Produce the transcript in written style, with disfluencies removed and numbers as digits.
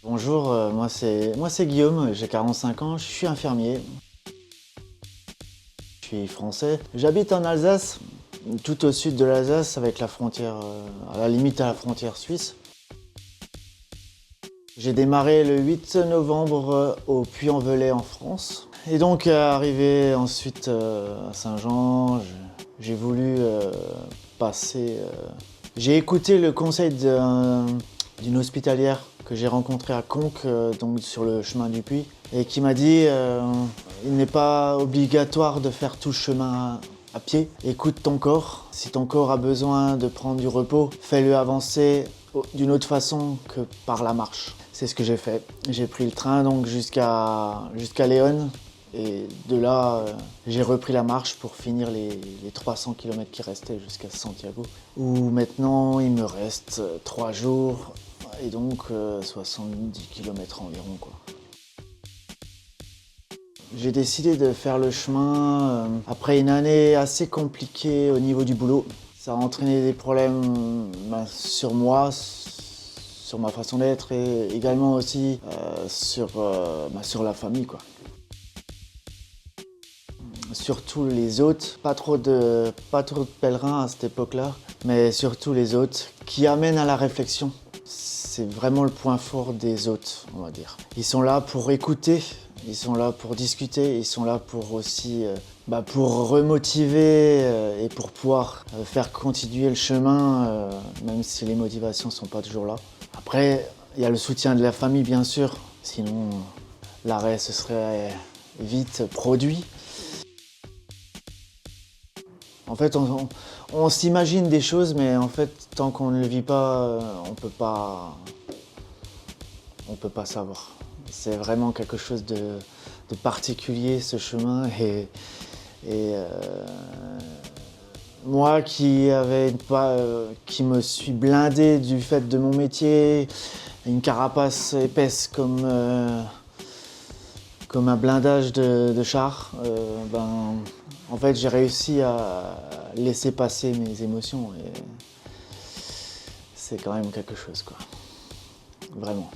Bonjour, moi c'est Guillaume, j'ai 45 ans, je suis infirmier. Je suis français. J'habite en Alsace, tout au sud de l'Alsace, avec la frontière, à la limite à la frontière suisse. J'ai démarré le 8 novembre au Puy-en-Velay en France. Et donc arrivé ensuite à Saint-Jean, j'ai voulu passer... J'ai écouté le conseil d'une hospitalière que j'ai rencontrée à Conques, donc sur le chemin du Puy, et qui m'a dit il n'est pas obligatoire de faire tout le chemin à pied. Écoute ton corps. Si ton corps a besoin de prendre du repos, fais-le avancer d'une autre façon que par la marche. C'est ce que j'ai fait. J'ai pris le train donc jusqu'à Léon. Et de là, j'ai repris la marche pour finir les 300 km qui restaient jusqu'à Santiago. Où maintenant, il me reste 3 jours et donc 70 km environ, quoi. J'ai décidé de faire le chemin après une année assez compliquée au niveau du boulot. Ça a entraîné des problèmes sur moi, sur ma façon d'être et également aussi sur la famille, quoi. Surtout les hôtes, pas trop de pèlerins à cette époque-là, mais surtout les hôtes qui amènent à la réflexion. C'est vraiment le point fort des hôtes, on va dire. Ils sont là pour écouter, ils sont là pour discuter, ils sont là pour aussi pour remotiver et pour pouvoir faire continuer le chemin, même si les motivations ne sont pas toujours là. Après, il y a le soutien de la famille, bien sûr, sinon l'arrêt se serait vite produit. En fait, on s'imagine des choses, mais en fait, tant qu'on ne le vit pas, on peut pas savoir. C'est vraiment quelque chose de particulier, ce chemin. Moi qui me suis blindé du fait de mon métier, une carapace épaisse comme un blindage de char, en fait, j'ai réussi à laisser passer mes émotions et c'est quand même quelque chose, quoi. Vraiment.